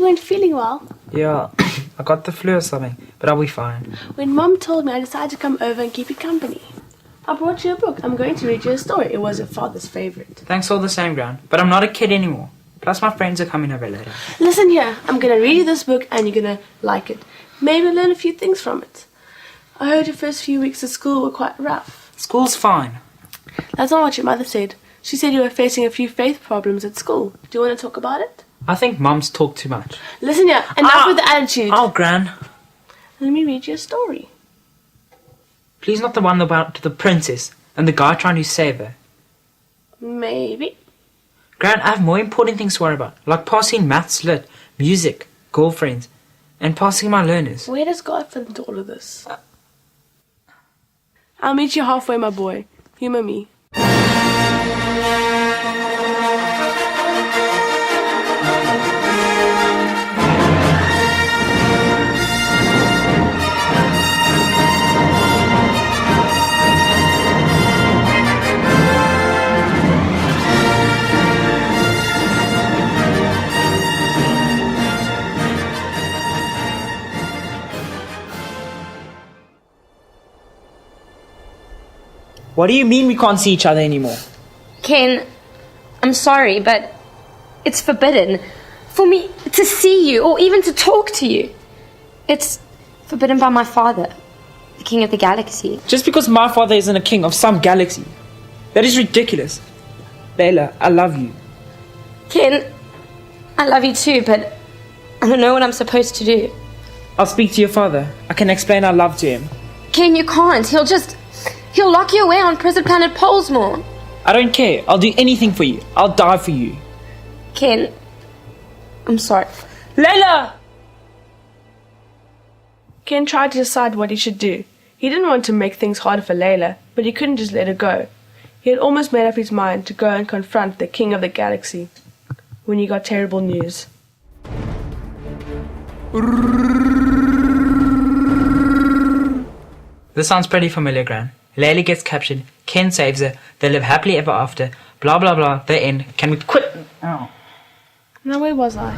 you weren't feeling well. Yeah, I got the flu or something, but I'll be fine. When Mom told me, I decided to come over and keep you company. I brought you a book. I'm going to read you a story. It was your father's favourite. Thanks all the same, Gran. But I'm not a kid anymore. Plus my friends are coming over later. Listen here. I'm going to read you this book and you're going to like it. Maybe learn a few things from it. I heard your first few weeks at school were quite rough. School's fine. That's not what your mother said. She said you were facing a few faith problems at school. Do you want to talk about it? I think Mum's talked too much. Listen here. Enough with the attitude. Oh, Gran. Let me read you a story. Please not the one about the princess and the guy trying to save her. Maybe. Gran, I have more important things to worry about, like passing maths, lit, music, girlfriends, and passing my learners. Where does God fit into all of this? I'll meet you halfway, my boy. Humour me. What do you mean we can't see each other anymore? Ken, I'm sorry, but it's forbidden for me to see you or even to talk to you. It's forbidden by my father, the king of the galaxy. Just because my father isn't a king of some galaxy. That is ridiculous. Layla, I love you. Ken, I love you too, but I don't know what I'm supposed to do. I'll speak to your father. I can explain our love to him. Ken, you can't. He'll lock you away on prison planet Polesmore. I don't care. I'll do anything for you. I'll die for you. Ken, I'm sorry. Layla! Ken tried to decide what he should do. He didn't want to make things harder for Layla, but he couldn't just let her go. He had almost made up his mind to go and confront the king of the galaxy when he got terrible news. This sounds pretty familiar, Gran. Layla gets captured, Ken saves her, they live happily ever after, blah blah blah, the end. Can we quit? Oh. Now where was I?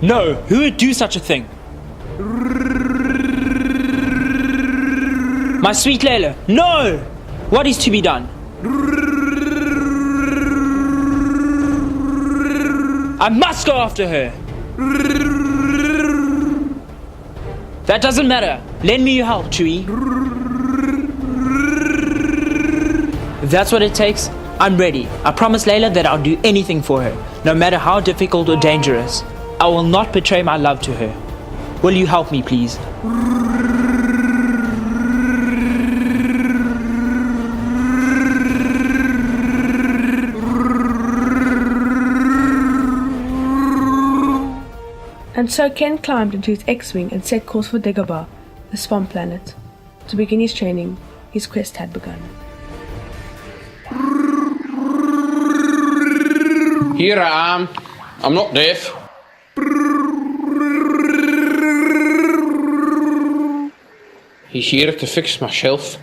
No, who would do such a thing? My sweet Layla, no! What is to be done? I must go after her! That doesn't matter. Lend me your help, Chewie. If that's what it takes, I'm ready. I promise Layla that I'll do anything for her, no matter how difficult or dangerous. I will not betray my love to her. Will you help me, please? And so Ken climbed into his X-Wing and set course for Dagobah, the swamp planet. To begin his training, his quest had begun. Here I am. I'm not deaf. He's here to fix my shelf.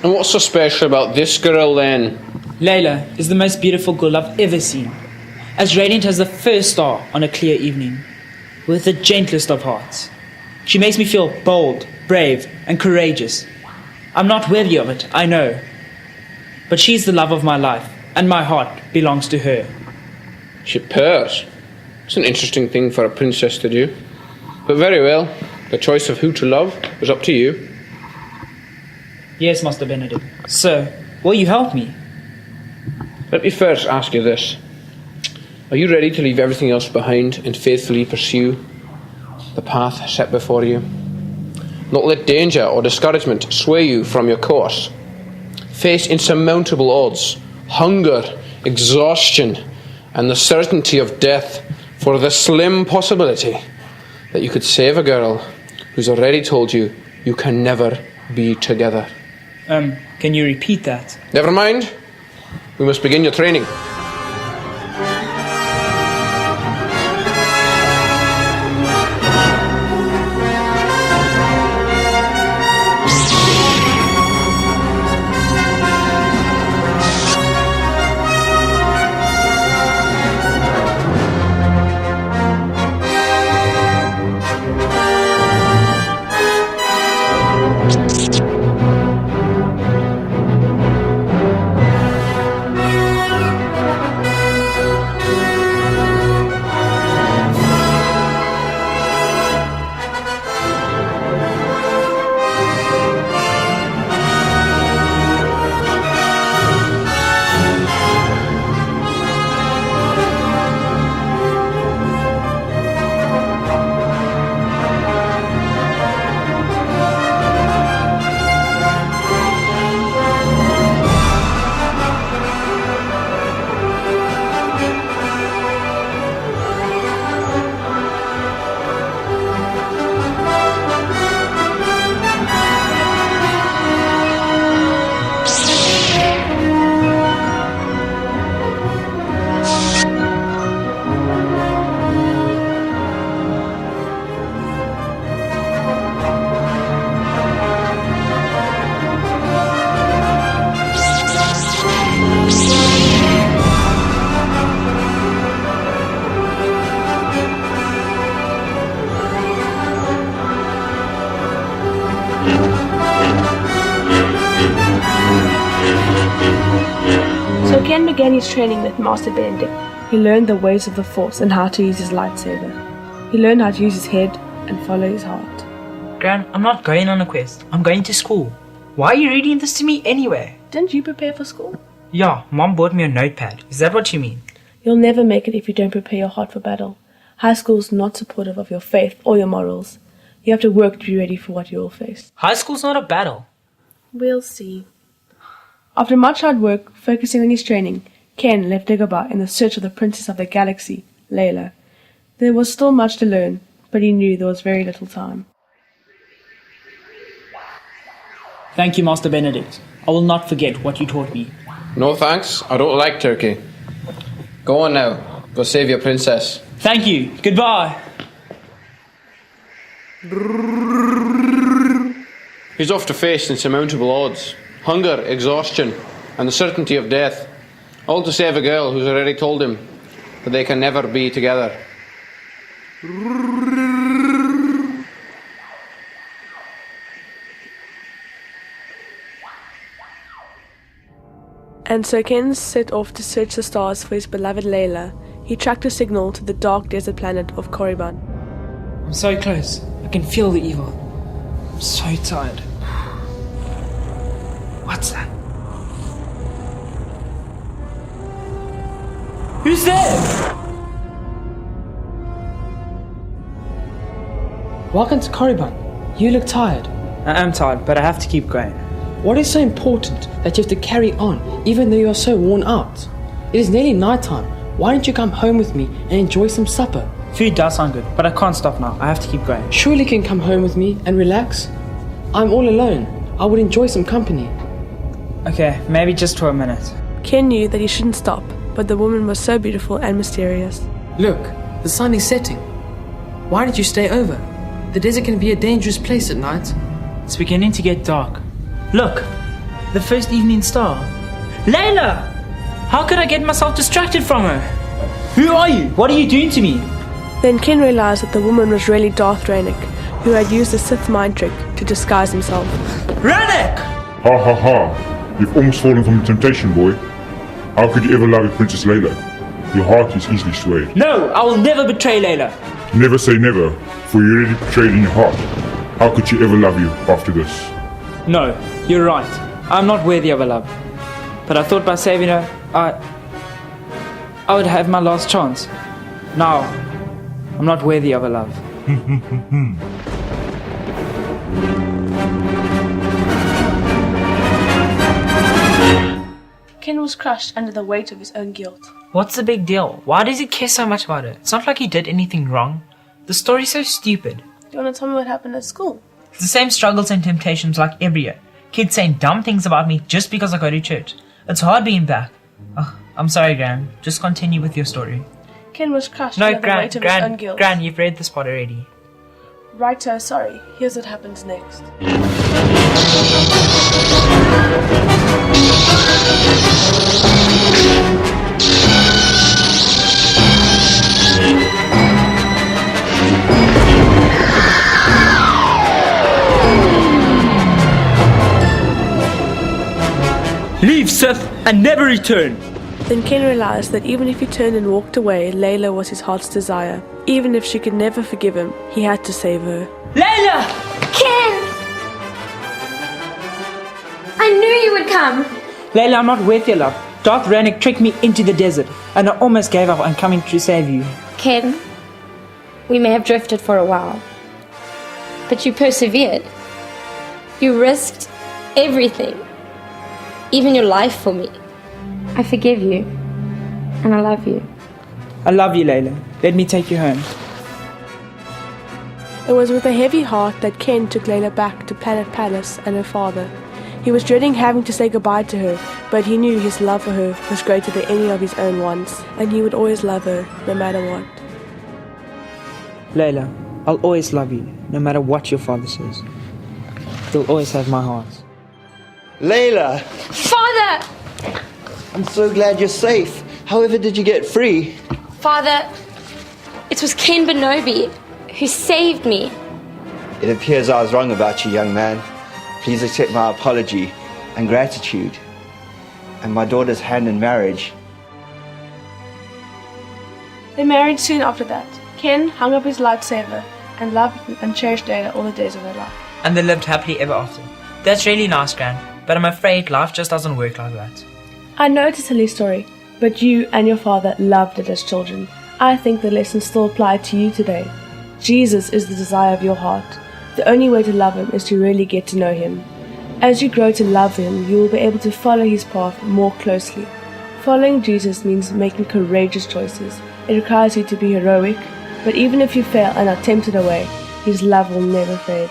And what's so special about this girl then? Layla is the most beautiful girl I've ever seen. As radiant as the first star on a clear evening, with the gentlest of hearts. She makes me feel bold, brave, and courageous. I'm not worthy of it, I know. But she's the love of my life, and my heart belongs to her. She purrs. It's an interesting thing for a princess to do. But very well, the choice of who to love is up to you. Yes, Master Benedict. Sir, will you help me? Let me first ask you this. Are you ready to leave everything else behind and faithfully pursue the path set before you? Not let danger or discouragement sway you from your course. Face insurmountable odds, hunger, exhaustion, and the certainty of death for the slim possibility that you could save a girl who's already told you you can never be together. Can you repeat that? Never mind. We must begin your training. Ken began his training with Master Benedict. He learned the ways of the Force and how to use his lightsaber. He learned how to use his head and follow his heart. Gran, I'm not going on a quest. I'm going to school. Why are you reading this to me anyway? Didn't you prepare for school? Yeah, Mom bought me a notepad. Is that what you mean? You'll never make it if you don't prepare your heart for battle. High school's not supportive of your faith or your morals. You have to work to be ready for what you will face. High school's not a battle. We'll see. After much hard work focusing on his training, Ken left Dagobah in the search of the Princess of the Galaxy, Layla. There was still much to learn, but he knew there was very little time. Thank you, Master Benedict. I will not forget what you taught me. No thanks, I don't like turkey. Go on now, go save your princess. Thank you. Goodbye. He's off to face insurmountable odds, hunger, exhaustion, and the certainty of death, all to save a girl who's already told him that they can never be together. And so Ken set off to search the stars for his beloved Layla. He tracked a signal to the dark desert planet of Korriban. I'm so close. I can feel the evil. I'm so tired. What's that? Who's there? Welcome to Korriban. You look tired. I am tired, but I have to keep going. What is so important that you have to carry on even though you are so worn out? It is nearly night time. Why don't you come home with me and enjoy some supper? Food does sound good, but I can't stop now. I have to keep going. Surely you can come home with me and relax. I'm all alone. I would enjoy some company. Okay, maybe just for a minute. Ken knew that he shouldn't stop, but the woman was so beautiful and mysterious. Look, the sun is setting. Why did you stay over? The desert can be a dangerous place at night. It's beginning to get dark. Look, the first evening star. Layla! How could I get myself distracted from her? Who are you? What are you doing to me? Then Ken realized that the woman was really Darth Ranek, who had used a Sith mind trick to disguise himself. Ranek! Ha ha ha! You've almost fallen from the temptation, boy. How could you ever love your Princess Layla? Your heart is easily swayed. No, I will never betray Layla. Never say never, for you already betrayed in your heart. How could she ever love you after this? No, you're right. I'm not worthy of her love. But I thought by saving her, I would have my last chance. Now, I'm not worthy of her love. Ken was crushed under the weight of his own guilt. What's the big deal? Why does he care so much about her? It's not like he did anything wrong. The story's so stupid. Do you want to tell me what happened at school? It's the same struggles and temptations like every year. Kids saying dumb things about me just because I go to church. It's hard being back. Oh, I'm sorry, Gran. Just continue with your story. Ken was crushed No, under the weight of his own guilt. Gran, you've read this part already. Righto, sorry. Here's what happens next. Leave, Sith, and never return! Then Ken realized that even if he turned and walked away, Layla was his heart's desire. Even if she could never forgive him, he had to save her. Layla! Ken! I knew you would come. Layla, I'm not worth your love. Darth Ranek tricked me into the desert, and I almost gave up on coming to save you. Ken, we may have drifted for a while, but you persevered. You risked everything, even your life for me. I forgive you, and I love you. I love you, Layla. Let me take you home. It was with a heavy heart that Ken took Layla back to Planet Palace and her father. He was dreading having to say goodbye to her, but he knew his love for her was greater than any of his own wants, and he would always love her, no matter what. Layla, I'll always love you, no matter what your father says. You'll always have my heart. Layla, Father! I'm so glad you're safe. However did you get free? Father, it was Ken Benobi who saved me. It appears I was wrong about you, young man. Please accept my apology and gratitude. and my daughter's hand in marriage. They married soon after that. Ken hung up his lightsaber and loved and cherished Layla all the days of their life. And they lived happily ever after. That's really nice, Gran, but I'm afraid life just doesn't work like that. I know it's a silly story, but you and your father loved it as children. I think the lessons still apply to you today. Jesus is the desire of your heart. The only way to love him is to really get to know him. As you grow to love him, you will be able to follow his path more closely. Following Jesus means making courageous choices. It requires you to be heroic, but even if you fail and are tempted away, his love will never fade.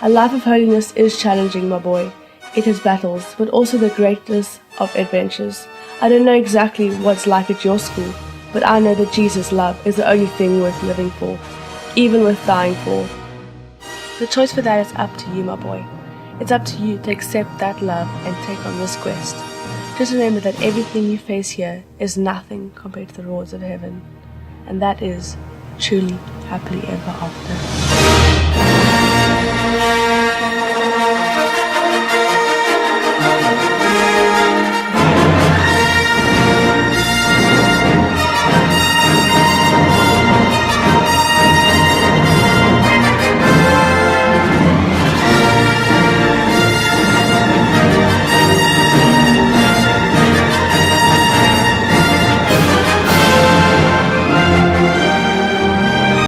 A life of holiness is challenging, my boy. It has battles, but also the greatest of adventures. I don't know exactly what's like at your school, but I know that Jesus' love is the only thing worth living for, even worth dying for. The choice for that is up to you, my boy. It's up to you to accept that love and take on this quest. Just remember that everything you face here is nothing compared to the rewards of heaven, and that is truly happily ever after.